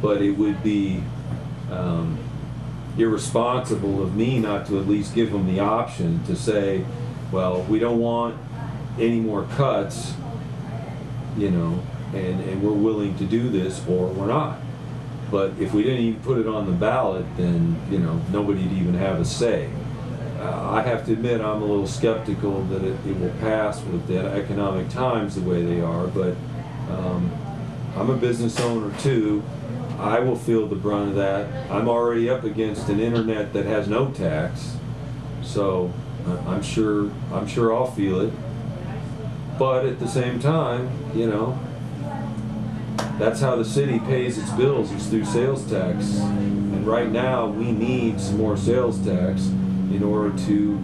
but it would be irresponsible of me not to at least give them the option to say, well, we don't want any more cuts, you know, and we're willing to do this, or we're not. But if we didn't even put it on the ballot, then, you know, nobody'd even have a say. I have to admit I'm a little skeptical that it will pass with the economic times the way they are, but I'm a business owner too. I will feel the brunt of that. I'm already up against an internet that has no tax, so I'm sure I'll feel it. But at the same time, you know, that's how the city pays its bills, is through sales tax. And right now we need some more sales tax in order to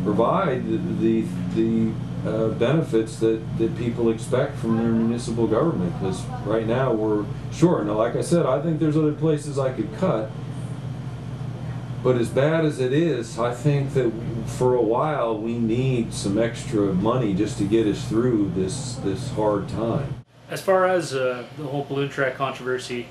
provide the benefits that people expect from their municipal government. Because right now we're short. Now, like I said, I think there's other places I could cut. But as bad as it is, I think that for a while we need some extra money just to get us through this hard time. As far as the whole balloon track controversy,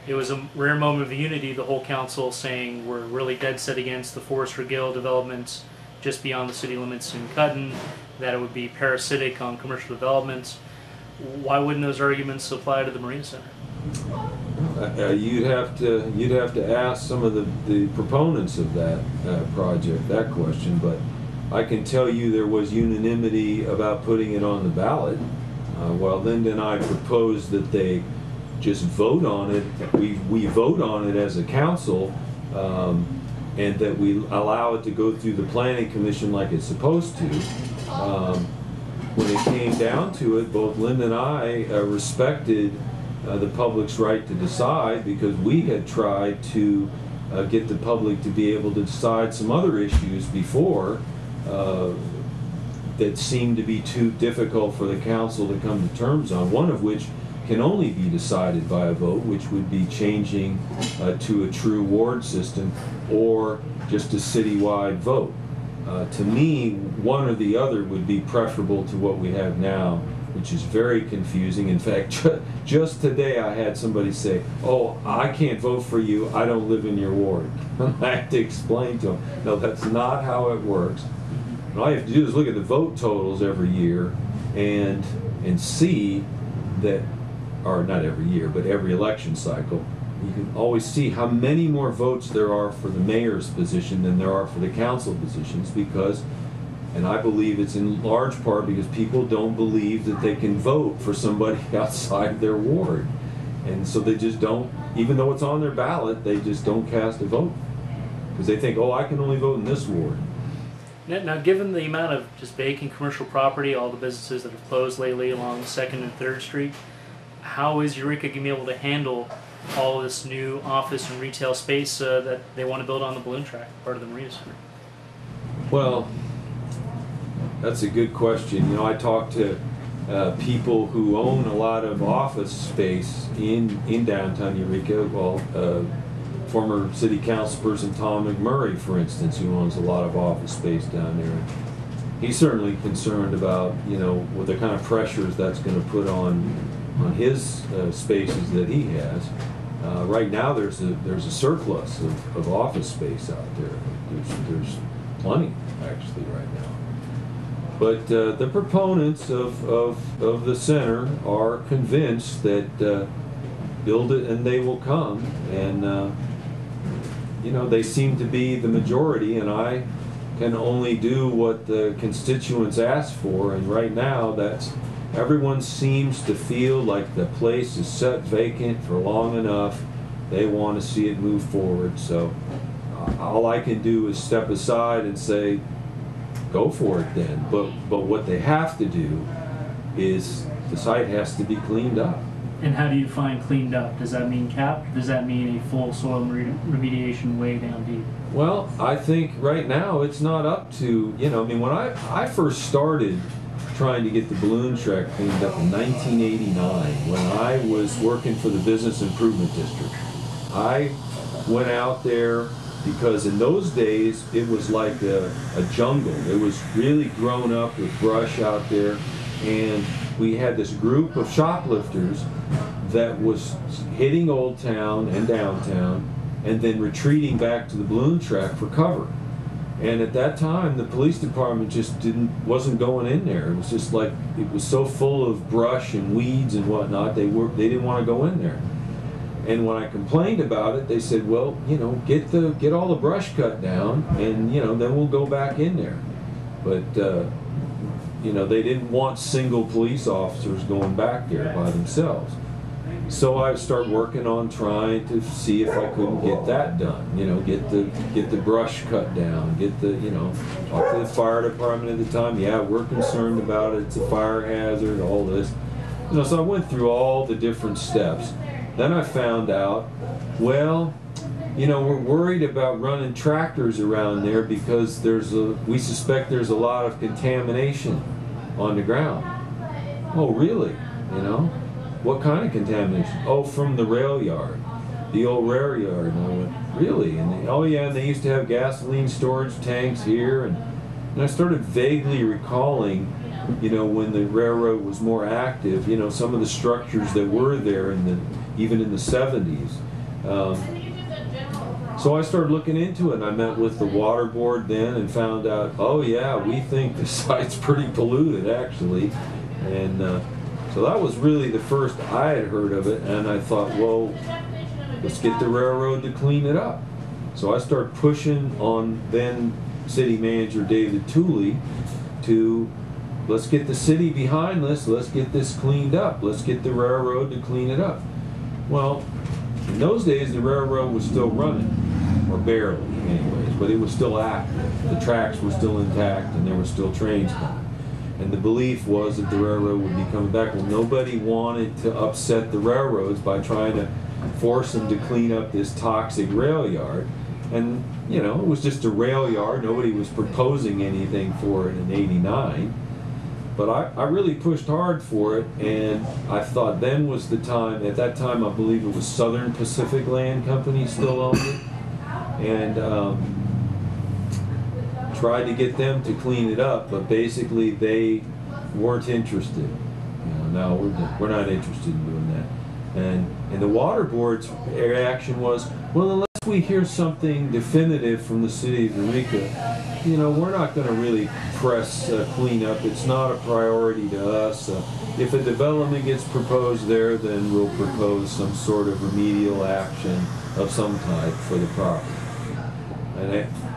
it was a rare moment of unity, the whole council saying we're really dead set against the Forest Regale developments just beyond the city limits in Cutten, that it would be parasitic on commercial developments. Why wouldn't those arguments apply to the Marina Center? You'd have to ask some of the proponents of that project that question, but I can tell you there was unanimity about putting it on the ballot. While Linda and I proposed that they just vote on it, we vote on it as a council, and that we allow it to go through the planning commission like it's supposed to. When it came down to it, both Linda and I respected the public's right to decide, because we had tried to get the public to be able to decide some other issues before that seemed to be too difficult for the council to come to terms on, one of which can only be decided by a vote, which would be changing to a true ward system or just a citywide vote. To me, one or the other would be preferable to what we have now, which is very confusing. In fact, just today I had somebody say, oh, I can't vote for you, I don't live in your ward. I have to explain to them, no, that's not how it works. And all you have to do is look at the vote totals every year and see that, or not every year, but every election cycle, you can always see how many more votes there are for the mayor's position than there are for the council positions, because, and I believe it's in large part because people don't believe that they can vote for somebody outside their ward. And so they just don't, even though it's on their ballot, they just don't cast a vote. Because they think, oh, I can only vote in this ward. Now, given the amount of just vacant commercial property, all the businesses that have closed lately along 2nd and 3rd Street, how is Eureka going to be able to handle all this new office and retail space that they want to build on the balloon track, part of the Marina Center? Well, that's a good question. You know, I talked to people who own a lot of office space in downtown Eureka. Well, former city councilperson Tom McMurray, for instance, who owns a lot of office space down there. He's certainly concerned about, you know, what the kind of pressures that's going to put on his spaces that he has. Right now, there's a surplus of office space out there. There's plenty actually right now. But the proponents of the center are convinced that build it and they will come, and you know, they seem to be the majority, and I can only do what the constituents ask for. And right now, that's everyone seems to feel like the place is set vacant for long enough. They want to see it move forward. So all I can do is step aside and say, go for it then. But what they have to do is the site has to be cleaned up. And how do you define cleaned up? Does that mean capped? Does that mean a full soil remediation way down deep? Well, I think right now it's not up to, you know, I mean, when I first started trying to get the balloon track cleaned up in 1989, when I was working for the Business Improvement District, I went out there because in those days it was like a jungle. It was really grown up with brush out there, and we had this group of shoplifters that was hitting Old Town and downtown, and then retreating back to the balloon track for cover. And at that time, the police department just wasn't going in there. It was just like, it was so full of brush and weeds and whatnot, they didn't want to go in there. And when I complained about it, they said, well, you know, get all the brush cut down, and, you know, then we'll go back in there. But, you know, they didn't want single police officers going back there by themselves. So I started working on trying to see if I couldn't get that done. You know, get the brush cut down, get the, you know, talk to the fire department at the time. Yeah, we're concerned about it. It's a fire hazard, all this. You know, so I went through all the different steps. Then I found out, well, you know, we're worried about running tractors around there because we suspect there's a lot of contamination on the ground. Oh, really? You know? What kind of contamination? Oh, from the rail yard, the old rail yard. And I went, really? And oh yeah, and they used to have gasoline storage tanks here. And I started vaguely recalling, you know, when the railroad was more active, you know, some of the structures that were there even in the 70s. So I started looking into it, and I met with the water board then and found out, oh yeah, we think the site's pretty polluted actually. And so that was really the first I had heard of it, and I thought, well, let's get the railroad to clean it up. So I started pushing on then city manager David Tooley to, let's get the city behind this, let's get this cleaned up, let's get the railroad to clean it up. Well, in those days the railroad was still running, or barely anyways, but it was still active. The tracks were still intact and there were still trains coming. And the belief was that the railroad would be coming back. Well, nobody wanted to upset the railroads by trying to force them to clean up this toxic rail yard. And, you know, it was just a rail yard. Nobody was proposing anything for it in '89. But I really pushed hard for it, and I thought then was the time. At that time, I believe it was Southern Pacific Land Company still owned it. And tried to get them to clean it up, but basically they weren't interested. You know, no, we're not interested in doing that. And the water board's reaction was, well, unless we hear something definitive from the city of Eureka, you know, we're not going to really press cleanup. It's not a priority to us. If a development gets proposed there, then we'll propose some sort of remedial action of some type for the property.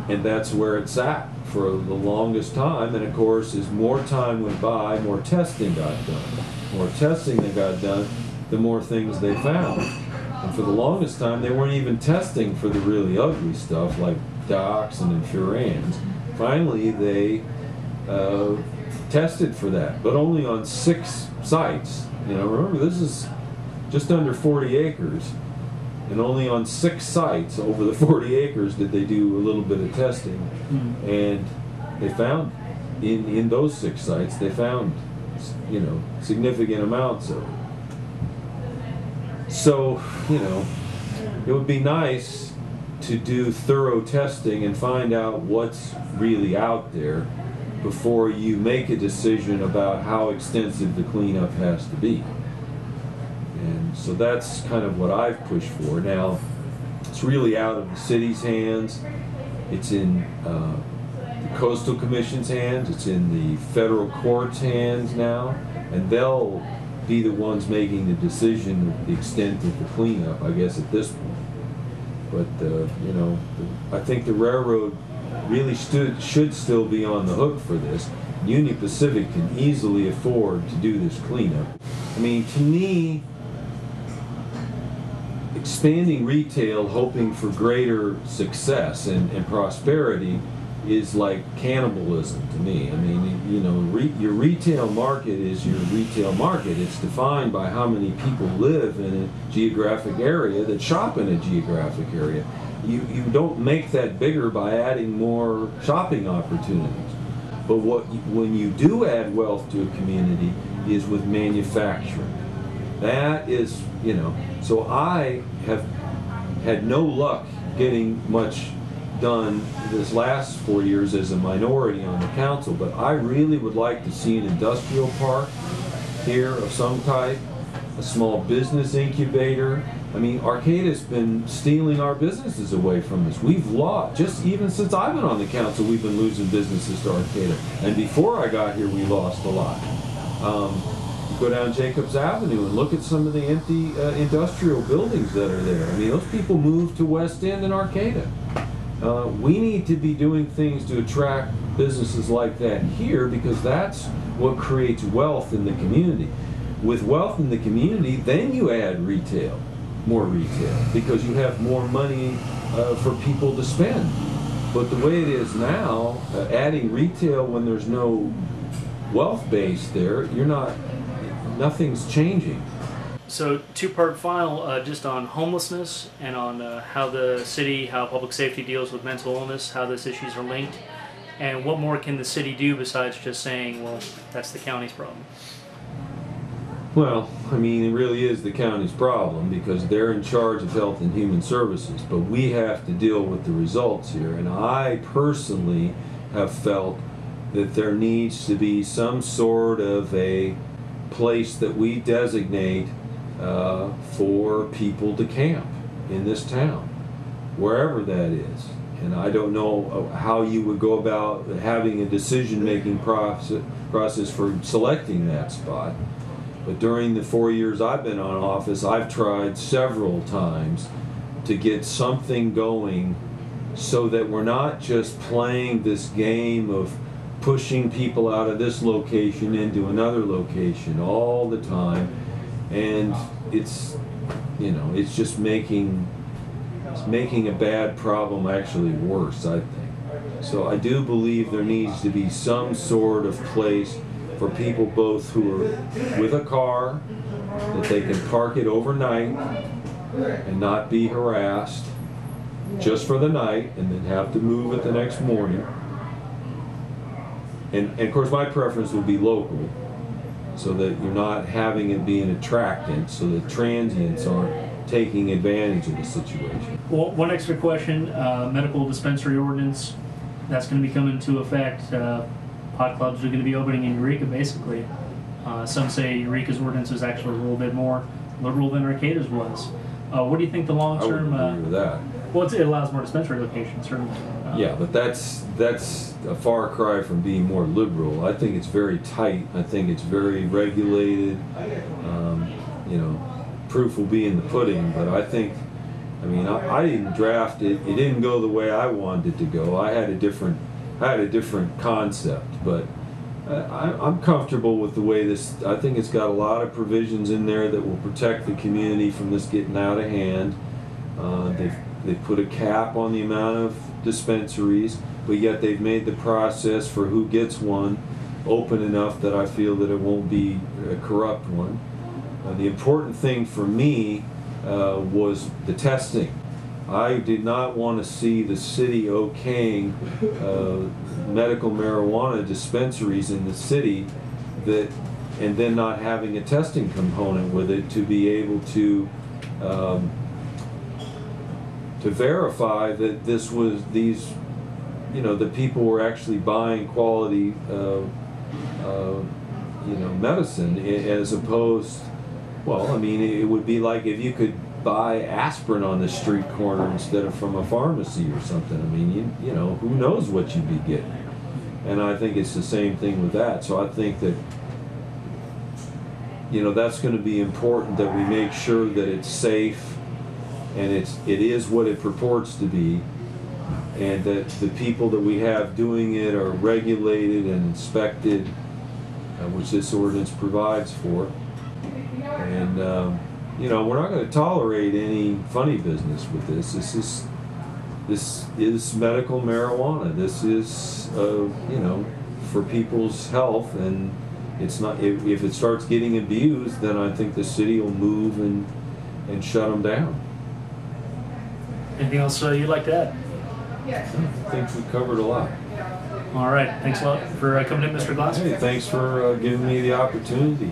And that's where it's at for the longest time. And of course, as more time went by, more testing got done. More testing that got done, the more things they found. And for the longest time, they weren't even testing for the really ugly stuff like dioxin and furans. Finally, they tested for that, but only on 6 sites. You know, remember, this is just under 40 acres. And only on 6 sites over the 40 acres did they do a little bit of testing. Mm-hmm. And they found, in those 6 sites, they found, you know, significant amounts of it. So, you know, it would be nice to do thorough testing and find out what's really out there before you make a decision about how extensive the cleanup has to be. And so that's kind of what I've pushed for. Now, it's really out of the city's hands. It's in the Coastal Commission's hands. It's in the federal court's hands now. And they'll be the ones making the decision of the extent of the cleanup, I guess, at this point. But, you know, I think the railroad really should still be on the hook for this. Union Pacific can easily afford to do this cleanup. I mean, to me, expanding retail, hoping for greater success and prosperity, is like cannibalism to me. I mean, you know, your retail market is your retail market. It's defined by how many people live in a geographic area that shop in a geographic area. You don't make that bigger by adding more shopping opportunities. But when you do add wealth to a community is with manufacturing. That is, you know, so I have had no luck getting much done this last 4 years as a minority on the council, but I really would like to see an industrial park here of some type a small business incubator. I mean, Arcata's been stealing our businesses away from us. We've lost, just even since I've been on the council, we've been losing businesses to Arcata. And before I got here, we lost a lot. Go down Jacobs Avenue and look at some of the empty industrial buildings that are there. I mean, those people moved to West End and Arcata. We need to be doing things to attract businesses like that here, because that's what creates wealth in the community. With wealth in the community, then you add retail, more retail, because you have more money for people to spend. But the way it is now, adding retail when there's no wealth base there, nothing's changing. So two-part final, just on homelessness and on how the city, how public safety deals with mental illness, how those issues are linked, and what more can the city do besides just saying, well, that's the county's problem? Well, I mean, it really is the county's problem because they're in charge of health and human services, but we have to deal with the results here. And I personally have felt that there needs to be some sort of a place that we designate for people to camp in this town, wherever that is. And I don't know how you would go about having a decision-making process for selecting that spot. But during the 4 years I've been on office, I've tried several times to get something going so that we're not just playing this game of pushing people out of this location into another location all the time. And it's just making a bad problem actually worse, I think. So I do believe there needs to be some sort of place for people both who are with a car, that they can park it overnight and not be harassed just for the night and then have to move it the next morning. And of course my preference would be local, so that you're not having it be an attractant, so that transients aren't taking advantage of the situation. Well, one extra question, medical dispensary ordinance, that's going to be coming into effect. Pot clubs are going to be opening in Eureka, basically. Some say Eureka's ordinance is actually a little bit more liberal than Arcata's was. What do you think the long-term... I would agree with that. Well, it allows more dispensary locations, certainly. Yeah, but that's a far cry from being more liberal. I think it's very tight. I think it's very regulated. Proof will be in the pudding, but I didn't draft it. It didn't go the way I wanted it to go. I had a different concept, but I'm comfortable with the way this. I think it's got a lot of provisions in there that will protect the community from this getting out of hand. They've put a cap on the amount of dispensaries, but yet they've made the process for who gets one open enough that I feel that it won't be a corrupt one. The important thing for me was the testing. I did not want to see the city okaying medical marijuana dispensaries in the city and then not having a testing component with it to be able to verify that that people were actually buying quality medicine, as opposed, it would be like if you could buy aspirin on the street corner instead of from a pharmacy or something. Who knows what you'd be getting. And I think it's the same thing with that. So I think that, that's going to be important, that we make sure that it's safe and it is what it purports to be, and that the people that we have doing it are regulated and inspected, which this ordinance provides for. And we're not going to tolerate any funny business with this. This is medical marijuana. This is for people's health, and it's not. If it starts getting abused, then I think the city will move and shut them down. Anything else you'd like to add? I think we covered a lot. All right. Thanks a lot for coming in, Mr. Glass. Hey, thanks for giving me the opportunity.